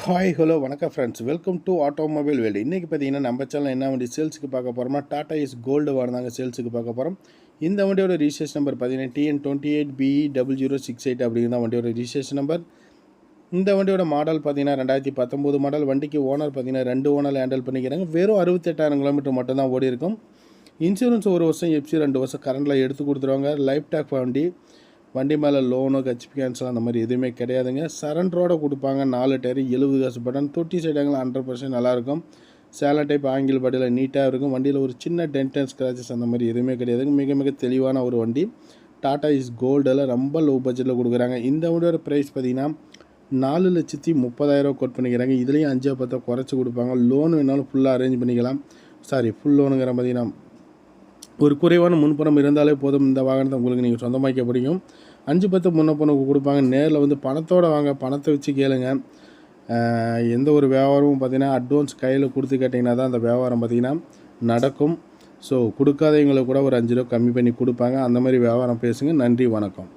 Hi hello வணக்கம் friends, welcome to automobile world. இன்றைக்கி பார்த்தீங்கன்னா நம்ம சேனல் என்ன வண்டி சேல்ஸுக்கு பார்க்க போகிறோம்னா டாடா இஸ் கோல்டு வாங்க சேல்ஸுக்கு பார்க்க போகிறோம். இந்த வண்டியோட ரிஜிஸ்ட்ரேஷன் நம்பர் பார்த்தீங்கன்னா TN28BE0068 அப்படிங்கிற வண்டியோட ரிஜிஸ்ட்ரேஷன் நம்பர். இந்த வண்டியோட மாடல் பார்த்தீங்கன்னா 2019 மாடல். வண்டிக்கு ஓனர் பார்த்தீங்கன்னா 2 ஓனர் ஹேண்டில் பண்ணிக்கிறாங்க. வெறும் 68,000 கிலோமீட்டர் மட்டும்தான் ஓடி இருக்கும். இன்சூரன்ஸ் 1 வருஷம், எஃப்சி 2 வருஷம் கரண்டில் எடுத்து கொடுத்துருவாங்க. லைஃப் டேக் வண்டி மேலே லோனோ ஹெச்பி கேன்சல் அந்த மாதிரி எதுவுமே கிடையாதுங்க. சரண்டரோடு கொடுப்பாங்க. 4 டயர் 70 காசு பட்டன். தொட்டி சைடாங்களா 100% நல்லாயிருக்கும். சேலை டைப் ஆங்கிள் பாடியில் நீட்டாக இருக்கும். வண்டியில் ஒரு சின்ன டென்ட் அண்ட் ஸ்க்ராச்சஸ் அந்த மாதிரி எதுவுமே கிடையாதுங்க. மிக மிக தெளிவான ஒரு வண்டி. டாடா இஸ் கோல்டில் ரொம்ப லோ பட்ஜெட்டில் கொடுக்குறாங்க. இந்த வண்டியோட ப்ரைஸ் பார்த்திங்கன்னா 4,30,000 கோட் பண்ணிக்கிறாங்க. இதுலேயும் 5-10 குறைச்சி கொடுப்பாங்க. லோன் வேணாலும் ஃபுல்லாக அரேஞ்ச் பண்ணிக்கலாம். ஃபுல் லோனுங்கிற பார்த்திங்கன்னா ஒரு குறைவான முன்பணம் இருந்தாலே போதும். இந்த வாகனத்தை உங்களுக்கு நீங்கள் சொந்தமாக்க முடியும். 5-10 முன்னப்பணம் கொடுப்பாங்க. நேரில் வந்து பணத்தோடு வாங்க, பணத்தை வச்சு கேளுங்க. எந்த ஒரு வியாபாரமும் பார்த்திங்கன்னா அட்வான்ஸ் கையில் கொடுத்து கேட்டிங்கன்னா தான் அந்த வியாபாரம் பார்த்திங்கன்னா நடக்கும். ஸோ கொடுக்காதவங்களை கூட ஒரு 5 ரூபா கம்மி பண்ணி கொடுப்பாங்க. அந்த மாதிரி வியாபாரம் பேசுங்க. நன்றி, வணக்கம்.